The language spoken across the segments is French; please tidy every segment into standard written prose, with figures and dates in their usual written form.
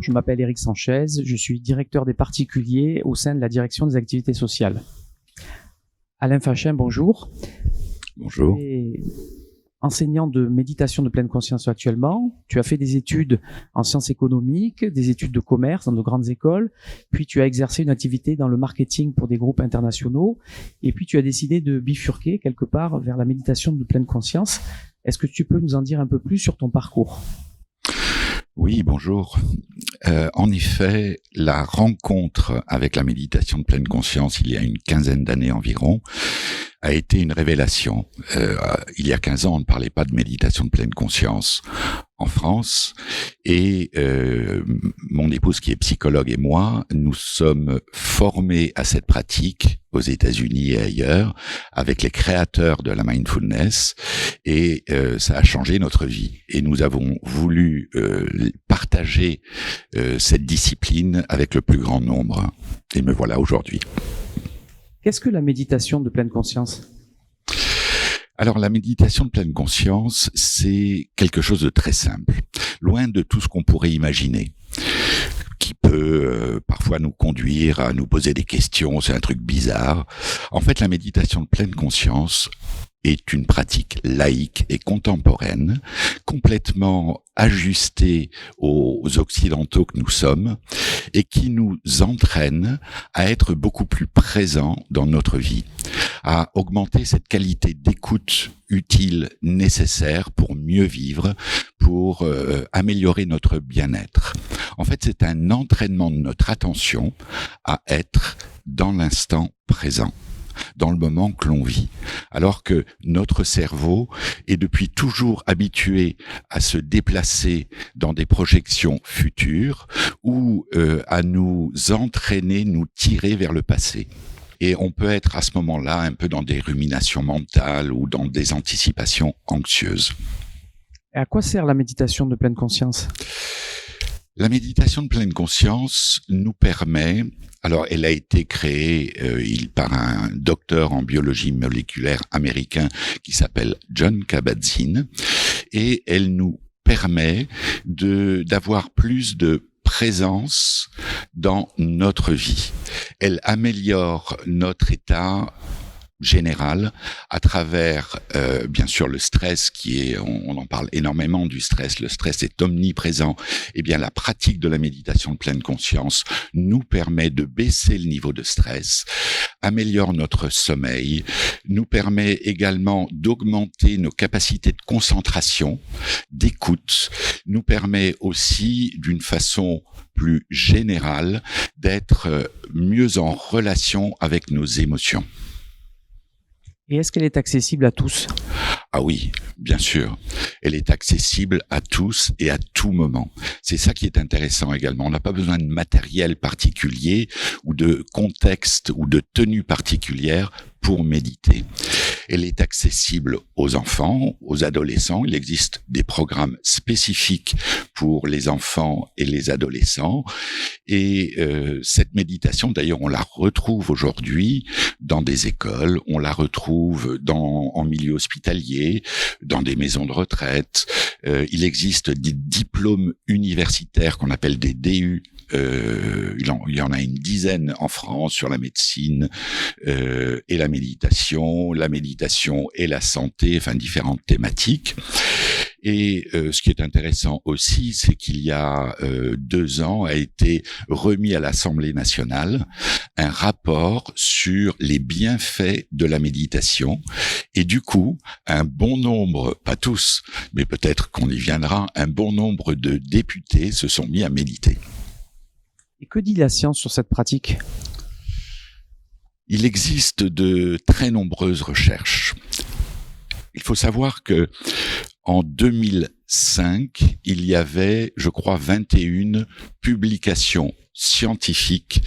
je m'appelle Éric Sanchez, je suis directeur des particuliers au sein de la direction des activités sociales. Alain Fachin, bonjour. Bonjour. Tu es enseignant de méditation de pleine conscience actuellement. Tu as fait des études en sciences économiques, des études de commerce dans de grandes écoles, puis tu as exercé une activité dans le marketing pour des groupes internationaux, et puis tu as décidé de bifurquer quelque part vers la méditation de pleine conscience. Est-ce que tu peux nous en dire un peu plus sur ton parcours ? Oui, bonjour. En effet, la rencontre avec la méditation de pleine conscience, il y a une quinzaine d'années environ, a été une révélation. Il y a 15 ans, on ne parlait pas de méditation de pleine conscience en France, et mon épouse qui est psychologue et moi, nous sommes formés à cette pratique aux États-Unis et ailleurs avec les créateurs de la mindfulness, et ça a changé notre vie. Et nous avons voulu partager cette discipline avec le plus grand nombre. Et me voilà aujourd'hui. Qu'est-ce que la méditation de pleine conscience ? Alors, la méditation de pleine conscience, c'est quelque chose de très simple, loin de tout ce qu'on pourrait imaginer, qui peut parfois nous conduire à nous poser des questions, c'est un truc bizarre. En fait, la méditation de pleine conscience est une pratique laïque et contemporaine, complètement ajustée aux occidentaux que nous sommes, et qui nous entraîne à être beaucoup plus présents dans notre vie, à augmenter cette qualité d'écoute utile, nécessaire pour mieux vivre, pour améliorer notre bien-être. En fait, c'est un entraînement de notre attention à être dans l'instant présent, dans le moment que l'on vit, alors que notre cerveau est depuis toujours habitué à se déplacer dans des projections futures ou à nous entraîner, nous tirer vers le passé. Et on peut être à ce moment-là un peu dans des ruminations mentales ou dans des anticipations anxieuses. Et à quoi sert la méditation de pleine conscience ? La méditation de pleine conscience nous permet, alors elle a été créée par un docteur en biologie moléculaire américain qui s'appelle Jon Kabat-Zinn, et elle nous permet d'avoir plus de présence dans notre vie. Elle améliore notre état général à travers bien sûr le stress on en parle énormément du stress, le stress est omniprésent. Eh bien la pratique de la méditation de pleine conscience nous permet de baisser le niveau de stress, améliore notre sommeil, nous permet également d'augmenter nos capacités de concentration, d'écoute, nous permet aussi d'une façon plus générale d'être mieux en relation avec nos émotions. Et est-ce qu'elle est accessible à tous ? Ah oui, bien sûr. Elle est accessible à tous et à tout moment. C'est ça qui est intéressant également. On n'a pas besoin de matériel particulier ou de contexte ou de tenue particulière pour méditer. Elle est accessible aux enfants, aux adolescents. Il existe des programmes spécifiques pour les enfants et les adolescents. Et cette méditation, d'ailleurs, on la retrouve aujourd'hui dans des écoles, on la retrouve en milieu hospitalier, dans des maisons de retraite. Il existe des diplômes universitaires qu'on appelle des DU. Il y en a une dizaine en France sur la médecine et la méditation et la santé, enfin différentes thématiques. Et ce qui est intéressant aussi, c'est qu'il y a 2 ans a été remis à l'Assemblée nationale un rapport sur les bienfaits de la méditation. Et du coup, un bon nombre, pas tous, mais peut-être qu'on y viendra, un bon nombre de députés se sont mis à méditer. Et que dit la science sur cette pratique ? Il existe de très nombreuses recherches. Il faut savoir que en 2005, il y avait, je crois, 21 publications scientifiques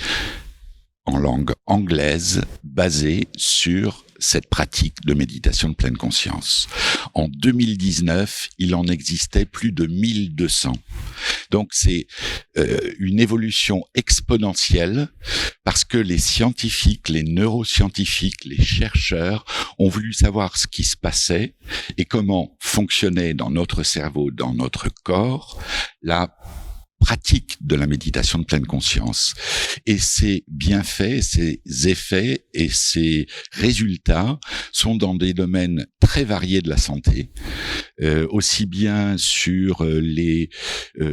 en langue anglaise basées sur cette pratique de méditation de pleine conscience. En 2019, il en existait plus de 1200. Donc c'est une évolution exponentielle parce que les scientifiques, les neuroscientifiques, les chercheurs ont voulu savoir ce qui se passait et comment fonctionnait dans notre cerveau, dans notre corps, la pratique de la méditation de pleine conscience. Et ces bienfaits, ces effets et ces résultats sont dans des domaines très variés de la santé, aussi bien sur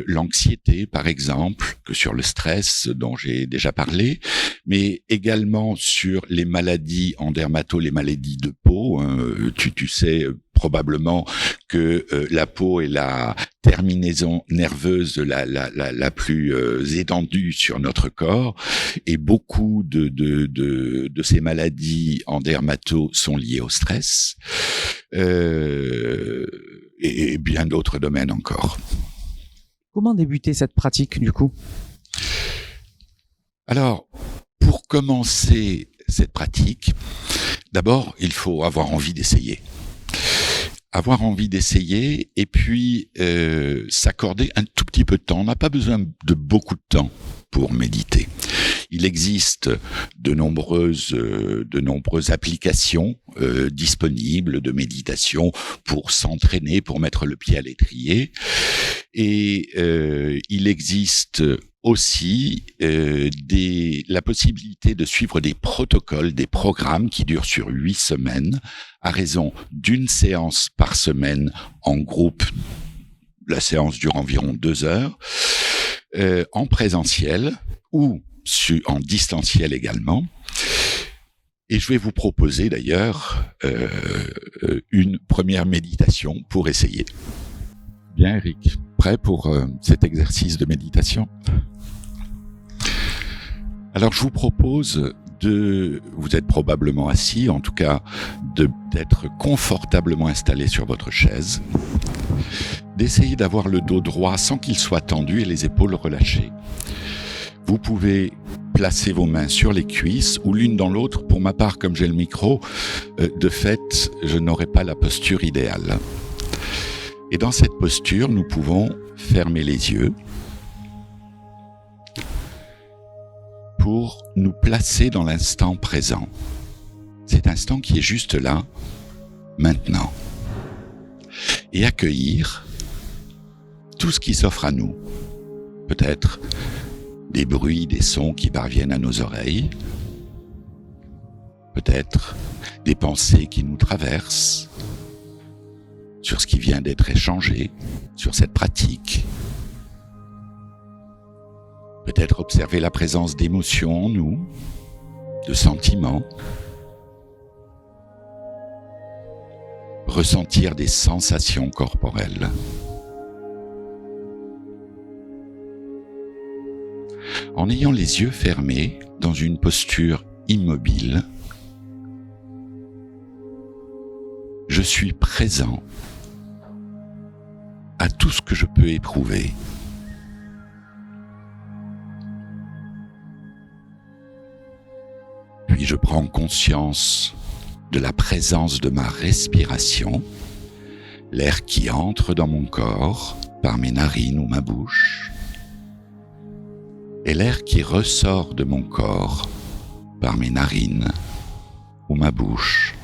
l'anxiété, par exemple, que sur le stress dont j'ai déjà parlé, mais également sur les maladies en dermato, les maladies de peau. Tu sais probablement que la peau est la terminaison nerveuse la plus étendue sur notre corps, et beaucoup de ces maladies en dermato sont liées au stress, et bien d'autres domaines encore. Comment débuter cette pratique du coup ? Alors, pour commencer cette pratique, d'abord, il faut avoir envie d'essayer. Avoir envie d'essayer et puis s'accorder un tout petit peu de temps. On n'a pas besoin de beaucoup de temps pour méditer. Il existe de nombreuses applications disponibles de méditation pour s'entraîner, pour mettre le pied à l'étrier. Et il existe aussi la possibilité de suivre des protocoles, des programmes qui durent sur 8 semaines, à raison d'une séance par semaine en groupe. La séance dure environ 2 heures, en présentiel ou en distanciel également. Et je vais vous proposer d'ailleurs une première méditation pour essayer. Bien, Eric, prêt pour cet exercice de méditation ? Alors, je vous propose vous êtes probablement assis, en tout cas, d'être confortablement installé sur votre chaise, d'essayer d'avoir le dos droit sans qu'il soit tendu et les épaules relâchées. Vous pouvez placer vos mains sur les cuisses ou l'une dans l'autre. Pour ma part, comme j'ai le micro, de fait, je n'aurai pas la posture idéale. Et dans cette posture, nous pouvons fermer les yeux pour nous placer dans l'instant présent. Cet instant qui est juste là, maintenant. Et accueillir tout ce qui s'offre à nous. Peut-être des bruits, des sons qui parviennent à nos oreilles. Peut-être des pensées qui nous traversent sur ce qui vient d'être échangé, sur cette pratique. Peut-être observer la présence d'émotions en nous, de sentiments. Ressentir des sensations corporelles. En ayant les yeux fermés dans une posture immobile, je suis présent à tout ce que je peux éprouver. Puis je prends conscience de la présence de ma respiration, l'air qui entre dans mon corps par mes narines ou ma bouche, et l'air qui ressort de mon corps par mes narines ou ma bouche.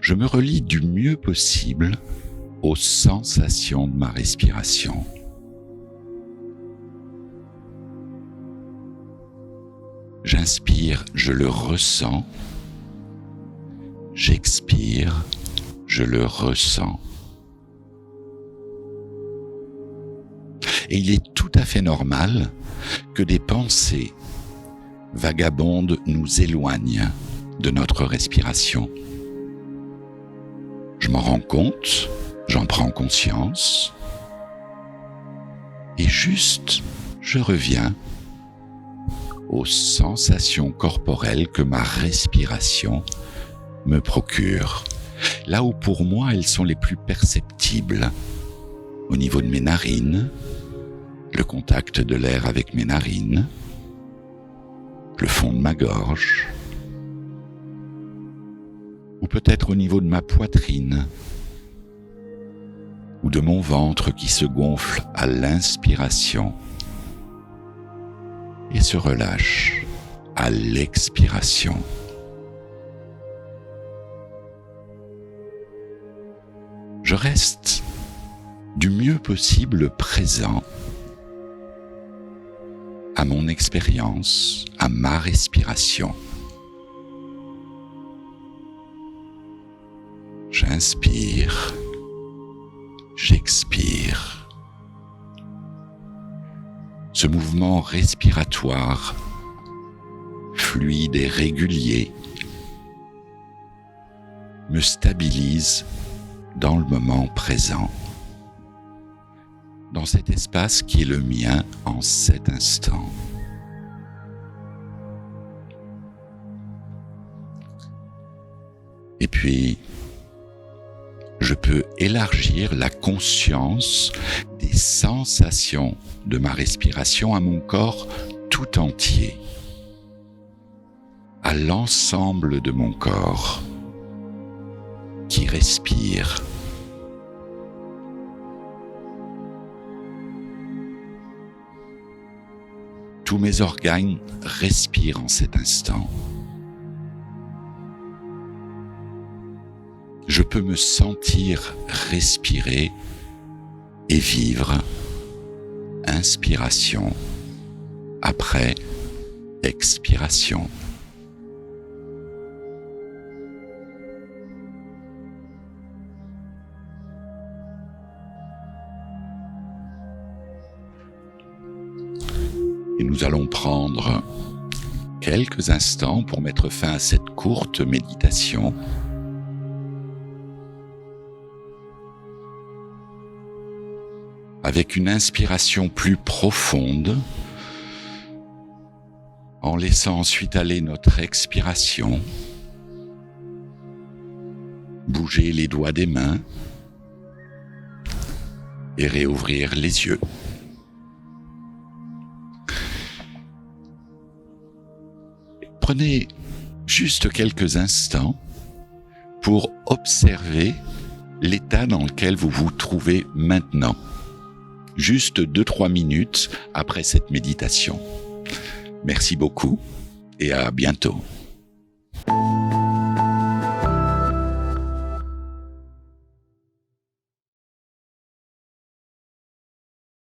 Je me relie du mieux possible aux sensations de ma respiration. J'inspire, je le ressens. J'expire, je le ressens. Et il est tout à fait normal que des pensées vagabondes nous éloignent de notre respiration. Je m'en rends compte, j'en prends conscience, et juste, je reviens aux sensations corporelles que ma respiration me procure. Là où pour moi elles sont les plus perceptibles, au niveau de mes narines, le contact de l'air avec mes narines, le fond de ma gorge, ou peut-être au niveau de ma poitrine, ou de mon ventre qui se gonfle à l'inspiration et se relâche à l'expiration. Je reste du mieux possible présent à mon expérience, à ma respiration. J'inspire, j'expire. Ce mouvement respiratoire, fluide et régulier, me stabilise dans le moment présent, dans cet espace qui est le mien en cet instant. Et puis, je peux élargir la conscience des sensations de ma respiration à mon corps tout entier, à l'ensemble de mon corps qui respire. Tous mes organes respirent en cet instant. Je peux me sentir respirer et vivre inspiration après expiration. Et nous allons prendre quelques instants pour mettre fin à cette courte méditation. Avec une inspiration plus profonde, en laissant ensuite aller notre expiration, bouger les doigts des mains et réouvrir les yeux. Prenez juste quelques instants pour observer l'état dans lequel vous vous trouvez maintenant. Juste 2-3 minutes après cette méditation. Merci beaucoup et à bientôt.